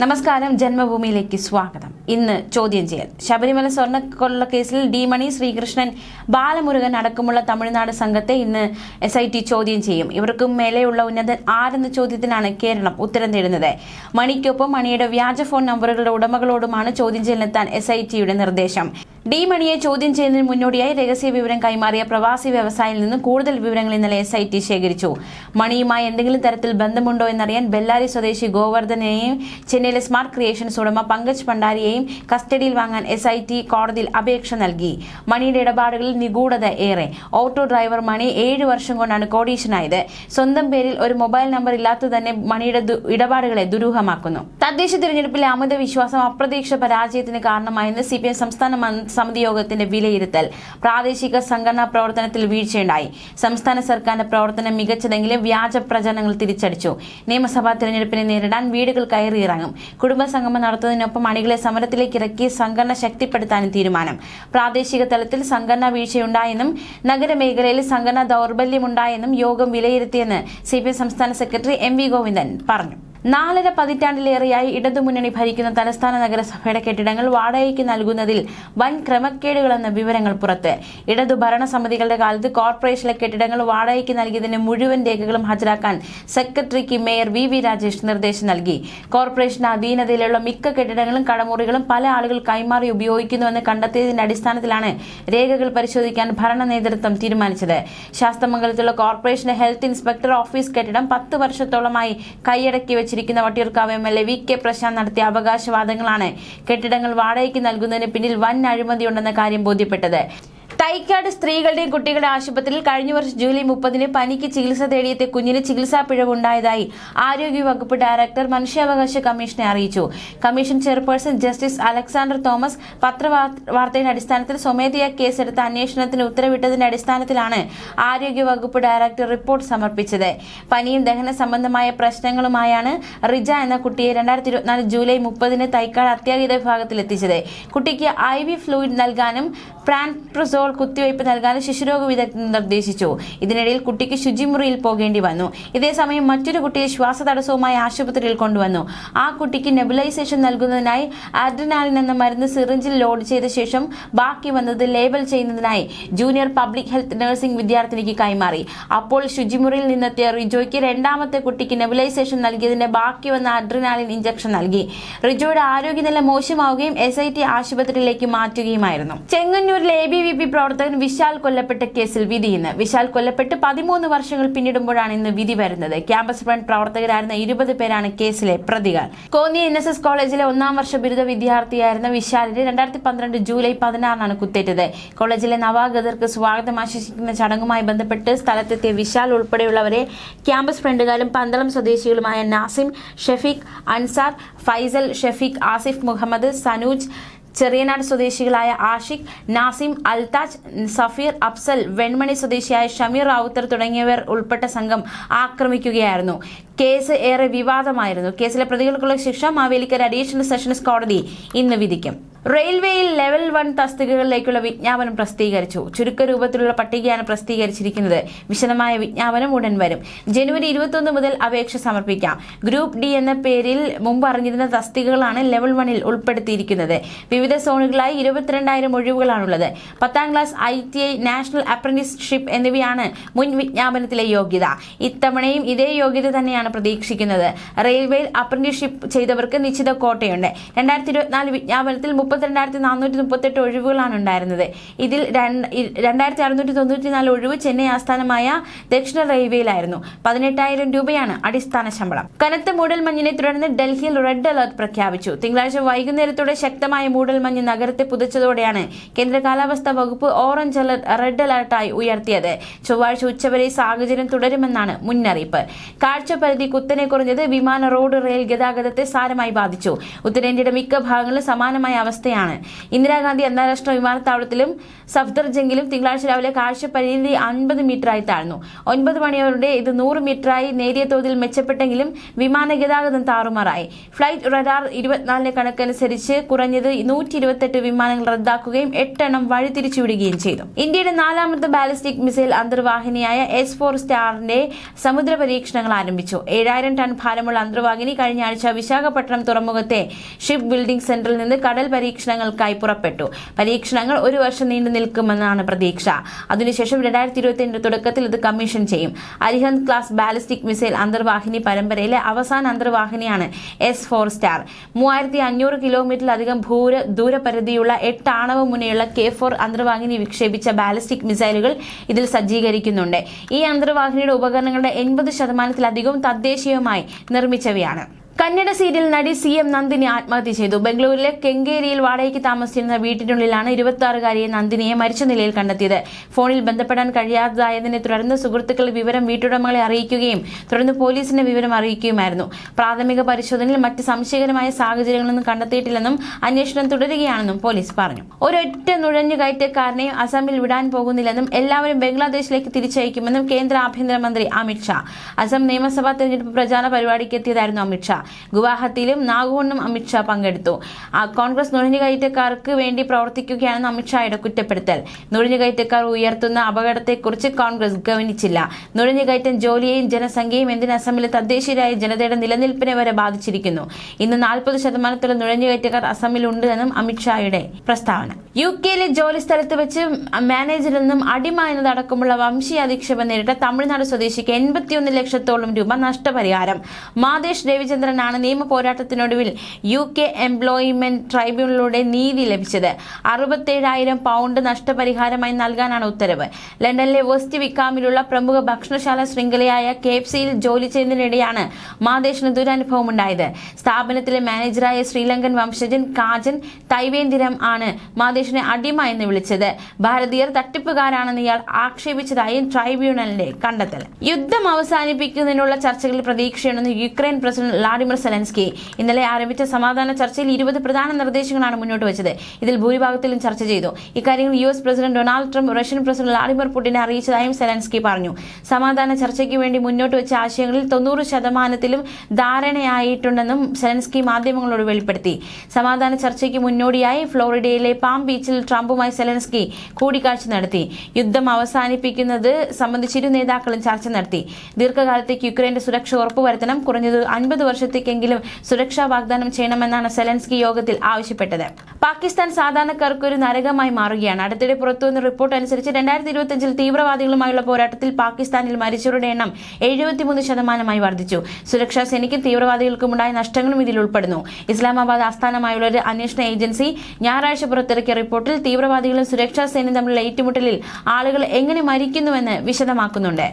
നമസ്കാരം, ജന്മഭൂമിയിലേക്ക് സ്വാഗതം. ഇന്ന് ചോദ്യം ചെയ്യൽ. ശബരിമല സ്വർണ്ണക്കൊള്ള കേസിൽ ഡി മണി, ശ്രീകൃഷ്ണൻ, ബാലമുരുകൻ അടക്കമുള്ള തമിഴ്നാട് സംഘത്തെ ഇന്ന് SIT ചോദ്യം ചെയ്യും. ഇവർക്കും മേലെയുള്ള ഉന്നതൻ ആരെന്ന ചോദ്യത്തിനാണ് കേരളം ഉത്തരം തേടുന്നത്. മണിക്കൊപ്പം മണിയുടെ വ്യാജ ഫോൺ നമ്പറുകളുടെ ഉടമകളോടുമാണ് ചോദ്യം ചെയ്യലിനെത്താൻ SITയുടെ നിർദ്ദേശം. ഡി മണിയെ ചോദ്യം ചെയ്യുന്നതിന് മുന്നോടിയായി രഹസ്യ വിവരം കൈമാറിയ പ്രവാസി വ്യവസായിയിൽ നിന്ന് കൂടുതൽ വിവരങ്ങൾ ഇന്നലെ SIT ശേഖരിച്ചു. മണിയുമായി എന്തെങ്കിലും തരത്തിൽ ബന്ധമുണ്ടോ എന്നറിയാൻ ബെല്ലാരി സ്വദേശി ഗോവർദ്ധനെയും ചെന്നൈയിലെ സ്മാർട്ട് ക്രിയേഷൻസ് ഉടമ പങ്കജ് ഭണ്ഡാരിയെയും കസ്റ്റഡിയിൽ വാങ്ങാൻ SIT കോടതിയിൽ അപേക്ഷ നൽകി. മണിയുടെ ഇടപാടുകളിൽ നിഗൂഢത ഏറെ. ഓട്ടോ ഡ്രൈവർ മണി 7 വർഷം കൊണ്ടാണ് കോടീശ്വരനായത്. സ്വന്തം പേരിൽ ഒരു മൊബൈൽ നമ്പർ ഇല്ലാത്തത് തന്നെ മണിയുടെ ഇടപാടുകളെ ദുരൂഹമാക്കുന്നു. തദ്ദേശ തിരഞ്ഞെടുപ്പിലെ അമിത വിശ്വാസം അപ്രതീക്ഷിത പരാജയത്തിന് കാരണമായെന്ന് CPM സംസ്ഥാന സമിതി യോഗത്തിന്റെ വിലയിരുത്തൽ. പ്രാദേശിക സംഘടനാ പ്രവർത്തനത്തിൽ വീഴ്ചയുണ്ടായി. സംസ്ഥാന സർക്കാരിന്റെ പ്രവർത്തനം മികച്ചതെങ്കിലും വ്യാജ പ്രചരണങ്ങൾ തിരിച്ചടിച്ചു. നിയമസഭാ തിരഞ്ഞെടുപ്പിനെ നേരിടാൻ വീടുകൾ കയറിയിറങ്ങും. കുടുംബസംഗമം നടത്തുന്നതിനൊപ്പം അണികളെ സമരത്തിലേക്ക് ഇറക്കി സംഘടന ശക്തിപ്പെടുത്താനും തീരുമാനം. പ്രാദേശിക തലത്തിൽ സംഘടനാ വീഴ്ചയുണ്ടായെന്നും നഗരമേഖലയിൽ സംഘടനാ ദൗർബല്യമുണ്ടായെന്നും യോഗം വിലയിരുത്തിയെന്ന് CPM സംസ്ഥാന സെക്രട്ടറി MV ഗോവിന്ദൻ പറഞ്ഞു. 4.5 പതിറ്റാണ്ടിലേറെയായി ഇടതുമുന്നണി ഭരിക്കുന്ന തലസ്ഥാന നഗരസഭയുടെ കെട്ടിടങ്ങൾ വാടകയ്ക്ക് നൽകുന്നതിൽ വൻ ക്രമക്കേടുകളെന്ന വിവരങ്ങൾ പുറത്ത്. ഇടതു ഭരണസമിതികളുടെ കാലത്ത് കോർപ്പറേഷനിലെ കെട്ടിടങ്ങൾ വാടകയ്ക്ക് നൽകിയതിന് മുഴുവൻ രേഖകളും ഹാജരാക്കാൻ സെക്രട്ടറിക്ക് മേയർ VV രാജേഷ് നിർദ്ദേശം നൽകി. കോർപ്പറേഷന്റെ അധീനതയിലുള്ള മിക്ക കെട്ടിടങ്ങളും കടമുറികളും പല ആളുകൾ കൈമാറി ഉപയോഗിക്കുന്നുവെന്ന് കണ്ടെത്തിയതിന്റെ അടിസ്ഥാനത്തിലാണ് രേഖകൾ പരിശോധിക്കാൻ ഭരണ നേതൃത്വം തീരുമാനിച്ചത്. ശാസ്തമംഗലത്തുള്ള കോർപ്പറേഷന്റെ ഹെൽത്ത് ഇൻസ്പെക്ടർ ഓഫീസ് കെട്ടിടം 10 വർഷത്തോളമായി കൈയടക്കി വെച്ചിരിക്കുന്ന വട്ടിയൂർക്കാവ് MLA VK പ്രശാന്ത് നടത്തിയ അവകാശവാദങ്ങളാണ് കെട്ടിടങ്ങൾ വാടകയ്ക്ക് നൽകുന്നതിന് പിന്നിൽ വൻ അഴിമതിയുണ്ടെന്ന കാര്യം ബോധ്യപ്പെട്ടത്. തൈക്കാട് സ്ത്രീകളുടെയും കുട്ടികളുടെ ആശുപത്രിയിൽ കഴിഞ്ഞ വർഷം ജൂലൈ 30-ന് പനിക്ക് ചികിത്സ തേടിയെത്തിയ കുഞ്ഞിന് ചികിത്സാ പിഴവുണ്ടായതായി ആരോഗ്യവകുപ്പ് ഡയറക്ടർ മനുഷ്യാവകാശ കമ്മീഷനെ അറിയിച്ചു. Commission chairperson justice Alexander Thomas പത്രവാർത്തയുടെ അടിസ്ഥാനത്തിൽ സ്വമേധയാ കേസെടുത്ത അന്വേഷണത്തിന് ഉത്തരവിട്ടതിന്റെ അടിസ്ഥാനത്തിലാണ് ആരോഗ്യവകുപ്പ് ഡയറക്ടർ റിപ്പോർട്ട് സമർപ്പിച്ചത്. പനിയും ദഹന സംബന്ധമായ പ്രശ്നങ്ങളുമായാണ് റിജ എന്ന കുട്ടിയെ 2024 ജൂലൈ 30-ന് തൈക്കാട് അത്യാഹിത വിഭാഗത്തിൽ എത്തിച്ചത്. കുട്ടിക്ക് IV ഫ്ലൂയിഡ് നൽകാനും പ്രാൻപ്രസോൾ കുത്തിവയ്പ് നൽകാനും ശിശുരോഗ വിദഗ്ധൻ നിർദ്ദേശിച്ചു. ഇതിനിടയിൽ കുട്ടിക്ക് ശുചിമുറിയിൽ പോകേണ്ടി വന്നു. ഇതേസമയം മറ്റൊരു കുട്ടിയെ ശ്വാസതടസ്സവുമായി ആശുപത്രിയിൽ കൊണ്ടുവന്നു. ആ കുട്ടിക്ക് നെബുലൈസേഷൻ നൽകുന്നതിനായി അഡ്രിനാലിൻ എന്ന മരുന്ന് സിറിഞ്ചിൽ ലോഡ് ചെയ്ത ശേഷം ബാക്കി വന്നത് ലേബൽ ചെയ്യുന്നതിനായി ജൂനിയർ പബ്ലിക് ഹെൽത്ത് നഴ്സിംഗ് വിദ്യാർത്ഥിനിക്ക് കൈമാറി. അപ്പോൾ ശുചിമുറിയിൽ നിന്നെത്തിയ റിജോയ്ക്ക് രണ്ടാമത്തെ കുട്ടിക്ക് നെബുലൈസേഷൻ നൽകിയതിന്റെ ബാക്കി വന്ന അഡ്രിനാലിൻ ഇഞ്ചക്ഷൻ നൽകി. റിജോയുടെ ആരോഗ്യനില മോശമാവുകയും SIT ആശുപത്രിയിലേക്ക് മാറ്റുകയുമായിരുന്നു. ചെങ്ങന്നൂരിലെ ABVP പ്രവർത്തകൻ വിശാൽ കൊല്ലപ്പെട്ട കേസിൽ വിധി ഇന്ന്. വിശാൽ കൊല്ലപ്പെട്ട് 13 വർഷങ്ങൾ പിന്നിടുമ്പോഴാണ് ഇന്ന് വിധി വരുന്നത്. ക്യാമ്പസ് ഫ്രണ്ട് പ്രവർത്തകരായിരുന്ന 20 പേരാണ് കേസിലെ പ്രതികൾ. കോന്നി NSS കോളേജിലെ 1-ാം വർഷ ബിരുദ വിദ്യാർത്ഥിയായിരുന്ന വിശാലിന് 2012 ജൂലൈ 16-നാണ് കുത്തേറ്റത്. കോളേജിലെ നവാഗതർക്ക് സ്വാഗതം ആശംസിക്കുന്ന ചടങ്ങുമായി ബന്ധപ്പെട്ട് സ്ഥലത്തെത്തിയ വിശാൽ ഉൾപ്പെടെയുള്ളവരെ ക്യാമ്പസ് ഫ്രണ്ടുകാരും പന്തളം സ്വദേശികളുമായ നാസിം, ഷെഫീഖ്, അൻസാർ, ഫൈസൽ, ഷെഫീഖ്, ആസിഫ് മുഹമ്മദ്, സനൂജ്, ചെറിയനാട് സ്വദേശികളായ ആഷിഖ്, നാസിം, അൽതാജ്, സഫീർ, അഫ്സൽ, വെൺമണി സ്വദേശിയായ ഷമീർ റാവുത്തർ തുടങ്ങിയവർ ഉൾപ്പെട്ട സംഘം ആക്രമിക്കുകയായിരുന്നു. കേസ് ഏറെ വിവാദമായിരുന്നു. കേസിലെ പ്രതികൾക്കുള്ള ശിക്ഷ മാവേലിക്കര അഡീഷണൽ സെഷൻസ് കോടതി ഇന്ന് വിധിക്കും. റെയിൽവേയിൽ ലെവൽ 1 തസ്തികകളിലേക്കുള്ള വിജ്ഞാപനം പ്രസിദ്ധീകരിച്ചു. ചുരുക്കരൂപത്തിലുള്ള പട്ടികയാണ് പ്രസിദ്ധീകരിച്ചിരിക്കുന്നത്. വിശദമായ വിജ്ഞാപനം ഉടൻ വരും. ജനുവരി 21 മുതൽ അപേക്ഷ സമർപ്പിക്കാം. ഗ്രൂപ്പ് D എന്ന പേരിൽ മുമ്പ് അറിഞ്ഞിരുന്ന തസ്തികകളാണ് ലെവൽ 1-ൽ ഉൾപ്പെടുത്തിയിരിക്കുന്നത്. വിവിധ സോണുകളായി 22,000 ഒഴിവുകളാണുള്ളത്. 10ാം ക്ലാസ്, ITI, നാഷണൽ അപ്രന്റീസ്ഷിപ്പ് എന്നിവയാണ് മുൻ വിജ്ഞാപനത്തിലെ യോഗ്യത. ഇത്തവണയും ഇതേ യോഗ്യത തന്നെയാണ് പ്രതീക്ഷിക്കുന്നത്. റെയിൽവേയിൽ അപ്രന്റീസ്ഷിപ്പ് ചെയ്തവർക്ക് നിശ്ചിത കോട്ടയുണ്ട്. 2024 വിജ്ഞാപനത്തിൽ 32,438 ഒഴിവുകളാണ് ഉണ്ടായിരുന്നത്. ഇതിൽ 2,694 ഒഴിവ് ചെന്നൈ ആസ്ഥാനമായ ദക്ഷിണ റെയിൽവേയിലായിരുന്നു. 18,000 രൂപയാണ് അടിസ്ഥാന ശമ്പളം. കനത്ത മൂടൽമഞ്ഞിനെ തുടർന്ന് ഡൽഹിയിൽ റെഡ് അലർട്ട് പ്രഖ്യാപിച്ചു. തിങ്കളാഴ്ച വൈകുന്നേരത്തോടെ ശക്തമായ മൂടൽമഞ്ഞ് നഗരത്തെ പുതച്ചതോടെയാണ് കേന്ദ്ര കാലാവസ്ഥാ വകുപ്പ് ഓറഞ്ച് അലർട്ട് റെഡ് അലർട്ടായി ഉയർത്തിയത്. ചൊവ്വാഴ്ച ഉച്ചവരെ സാഹചര്യം തുടരുമെന്നാണ് മുന്നറിയിപ്പ്. കാഴ്ചപരിധി കുത്തനെ കുറഞ്ഞത് വിമാന, റോഡ്, റെയിൽ ഗതാഗതത്തെ സാരമായി ബാധിച്ചു. ഉത്തരേന്ത്യയുടെ മിക്ക ഭാഗങ്ങളിലും സമാനമായ അവസ്ഥ അവസ്ഥയാണ്. ഇന്ദിരാഗാന്ധി അന്താരാഷ്ട്ര വിമാനത്താവളത്തിലും സഫ്ദർജംഗിലും തിങ്കളാഴ്ച രാവിലെ കാഴ്ചപരിധി 50 മീറ്ററായി താഴ്ന്നു. 9 മണിയോടെ ഇത് 100 മീറ്ററായി. നേരിയ തോതിൽ മെച്ചപ്പെട്ടെങ്കിലും വിമാന ഗതാഗതം താറുമാറായി. ഫ്ലൈറ്റ് റഡാർ 24 കണക്കനുസരിച്ച് കുറഞ്ഞത് 128 വിമാനങ്ങൾ റദ്ദാക്കുകയും 8 എണ്ണം വഴിതിരിച്ചുവിടുകയും ചെയ്തു. ഇന്ത്യയുടെ 4ാമത്തെ ബാലിസ്റ്റിക് മിസൈൽ അന്തർവാഹിനിയായ S-4 സ്റ്റാറിന്റെ സമുദ്ര പരീക്ഷണങ്ങൾ ആരംഭിച്ചു. 7000 ടൺ ഭാരമുള്ള അന്തർവാഹിനി കഴിഞ്ഞ ആഴ്ച വിശാഖപട്ടണം തുറമുഖത്തെ ഷിപ്പ് ബിൽഡിംഗ് സെന്ററിൽ നിന്ന് കടൽ പരീക്ഷണങ്ങൾക്കായി പുറപ്പെട്ടു. പരീക്ഷണങ്ങൾ 1 വർഷം നീണ്ടു നിൽക്കുമെന്നാണ് പ്രതീക്ഷ. അതിനുശേഷം 2027 തുടക്കത്തിൽ ഇത് കമ്മീഷൻ ചെയ്യും. അരിഹന്ത് ക്ലാസ് ബാലിസ്റ്റിക് മിസൈൽ അന്തർവാഹിനി പരമ്പരയിലെ അവസാന അന്തർവാഹിനിയാണ് S-4 സ്റ്റാർ. 3500 കിലോമീറ്ററിലധികം ദൂരപരിധിയുള്ള 8 ആണവ മുനയുള്ള K4 അന്തർവാഹിനി വിക്ഷേപിച്ച ബാലിസ്റ്റിക് മിസൈലുകൾ ഇതിൽ സജ്ജീകരിക്കുന്നുണ്ട്. ഈ അന്തർവാഹിനിയുടെ ഉപകരണങ്ങളുടെ 80% തദ്ദേശീയമായി നിർമ്മിച്ചവയാണ്. കന്നഡ സീരിയൽ നടി CM നന്ദിനി ആത്മഹത്യ ചെയ്തു. ബംഗളൂരിലെ കെങ്കേരിയിൽ വാടകയ്ക്ക് താമസിച്ചിരുന്ന വീട്ടിനുള്ളിലാണ് 26-കാരിയെ നന്ദിനിയെ മരിച്ച നിലയിൽ കണ്ടെത്തിയത്. ഫോണിൽ ബന്ധപ്പെടാൻ കഴിയാത്തതായതിനെ തുടർന്ന് സുഹൃത്തുക്കൾ വിവരം വീട്ടുടമകളെ അറിയിക്കുകയും തുടർന്ന് പോലീസിനെ വിവരം അറിയിക്കുകയുമായിരുന്നു. പ്രാഥമിക പരിശോധനയിൽ മറ്റ് സംശയകരമായ സാഹചര്യങ്ങളൊന്നും കണ്ടെത്തിയിട്ടില്ലെന്നും അന്വേഷണം തുടരുകയാണെന്നും പോലീസ് പറഞ്ഞു. ഒരൊറ്റ നുഴഞ്ഞുകയറ്റക്കാരനെയും അസമിൽ വിടാൻ പോകുന്നില്ലെന്നും എല്ലാവരും ബംഗ്ലാദേശിലേക്ക് തിരിച്ചയക്കുമെന്നും കേന്ദ്ര ആഭ്യന്തരമന്ത്രി അമിത്ഷാ. അസം നിയമസഭാ തെരഞ്ഞെടുപ്പ് പ്രചാരണ പരിപാടിക്ക് എത്തിയതായിരുന്നു അമിത്ഷാ. ഗുവാഹത്തിയിലും നാഗോണിലും അമിത്ഷാ പങ്കെടുത്തു. കോൺഗ്രസ് നുഴഞ്ഞുകയറ്റക്കാർക്ക് വേണ്ടി പ്രവർത്തിക്കുകയാണെന്ന് അമിത്ഷായുടെ കുറ്റപ്പെടുത്തൽ. നുഴഞ്ഞുകയറ്റക്കാർ ഉയർത്തുന്ന അപകടത്തെക്കുറിച്ച് കോൺഗ്രസ് ഗവനിച്ചില്ല. നുഴഞ്ഞുകയറ്റം ജോലിയെയും ജനസംഖ്യയും എന്തിന് അസമിലെ തദ്ദേശീയരായ ജനതയുടെ നിലനിൽപ്പിനെ വരെ ബാധിച്ചിരിക്കുന്നു. ഇന്ന് 40% നുഴഞ്ഞുകയറ്റക്കാർ അസമിലുണ്ട് എന്നും അമിത്ഷായുടെ പ്രസ്താവന. UK-യിലെ ജോലി സ്ഥലത്ത് വെച്ച് മാനേജറിൽ നിന്നും അടിമ എന്നതടക്കമുള്ള വംശീയ അധിക്ഷേപം നേരിട്ട തമിഴ്നാട് സ്വദേശിക്ക് 81 ലക്ഷത്തോളം രൂപ നഷ്ടപരിഹാരം. മാതേഷ് രവിചന്ദ്രനാണ് നിയമ പോരാട്ടത്തിനൊടുവിൽ UK എംപ്ലോയ്മെന്റ് ട്രൈബ്യൂണലിലൂടെ നീതി ലഭിച്ചത്. 67,000 പൗണ്ട് നഷ്ടപരിഹാരമായി നൽകാനാണ് ഉത്തരവ്. ലണ്ടനിലെ വെസ്റ്റ് വിക്കാമിലുള്ള പ്രമുഖ ഭക്ഷണശാല ശൃംഖലയായ KFCയിൽ ജോലി ചെയ്യുന്നതിനിടെയാണ് മാതേഷിന് ദുരനുഭവമുണ്ടായത്. സ്ഥാപനത്തിലെ മാനേജറായ ശ്രീലങ്കൻ വംശജൻ കാജൻ തൈവേന്ദിരം ആണ് മാതേഷിനെ അടിമ എന്ന് വിളിച്ചത്. ഭാരതീയർ തട്ടിപ്പുകാരാണെന്ന് ഇയാൾ ആക്ഷേപിച്ചതായും ട്രൈബ്യൂണലിന്റെ കണ്ടെത്തൽ. യുദ്ധം അവസാനിപ്പിക്കുന്നതിനുള്ള ചർച്ചകളിൽ പ്രതീക്ഷയുണ്ടെന്ന് യുക്രൈൻ പ്രസിഡന്റ് വ്ളാഡിമിർ സെലൻസ്കി. ഇന്നലെ ആരംഭിച്ച സമാധാന ചർച്ചയിൽ 20 പ്രധാന നിർദ്ദേശങ്ങളാണ് മുന്നോട്ട് വെച്ചത്. ഇതിൽ ഭൂരിഭാഗത്തിലും ചർച്ച ചെയ്തു. ഇക്കാര്യങ്ങൾ US president Donald Trump Russian president Vladimir പുടിനെ അറിയിച്ചതായും സെലൻസ്കി പറഞ്ഞു. സമാധാന ചർച്ചയ്ക്ക് വേണ്ടി മുന്നോട്ട് വെച്ച ആശയങ്ങളിൽ 90% ധാരണയായിട്ടുണ്ടെന്നും സെലൻസ്കി മാധ്യമങ്ങളോട് വെളിപ്പെടുത്തി. സമാധാന ചർച്ചയ്ക്ക് മുന്നോടിയായി ഫ്ലോറിഡയിലെ പാം ബീച്ചിൽ ട്രംപുമായി സെലൻസ്കി കൂടിക്കാഴ്ച നടത്തി. യുദ്ധം അവസാനിപ്പിക്കുന്നത് സംബന്ധിച്ച് ഇരു നേതാക്കളും ചർച്ച നടത്തി. ദീർഘകാലത്തേക്ക് യുക്രൈന്റെ സുരക്ഷ ഉറപ്പുവരുത്തണം, കുറഞ്ഞത് 50 വർഷത്തേക്കെങ്കിലും സുരക്ഷാ വാഗ്ദാനം ചെയ്യണമെന്നാണ് സെലൻസ്കി യോഗത്തിൽ ആവശ്യപ്പെട്ടത്. പാകിസ്ഥാൻ സാധാരണക്കാർക്കൊരു നരകമായി മാറുകയാണ്. അടുത്തിടെ പുറത്തുവന്ന റിപ്പോർട്ട് അനുസരിച്ച് 2025 തീവ്രവാദികളുമായുള്ള പോരാട്ടത്തിൽ പാകിസ്ഥാനിൽ മരിച്ചവരുടെ എണ്ണം 73% വർദ്ധിച്ചു. സുരക്ഷാ സേനയ്ക്കും തീവ്രവാദികൾക്കുമുണ്ടായ നഷ്ടങ്ങളും ഇതിൽ ഉൾപ്പെടുന്നു. ഇസ്ലാമാബാദ് ആസ്ഥാനമായുള്ള ഒരു അന്വേഷണ ഏജൻസി ഞായറാഴ്ച പുറത്തിറക്കിയ റിപ്പോർട്ടിൽ തീവ്രവാദികളും സുരക്ഷാ സേനയും തമ്മിലുള്ള ഏറ്റുമുട്ടലിൽ ആളുകൾ എങ്ങനെ മരിക്കുന്നുവെന്ന് വിശദമാക്കുന്നുണ്ട്.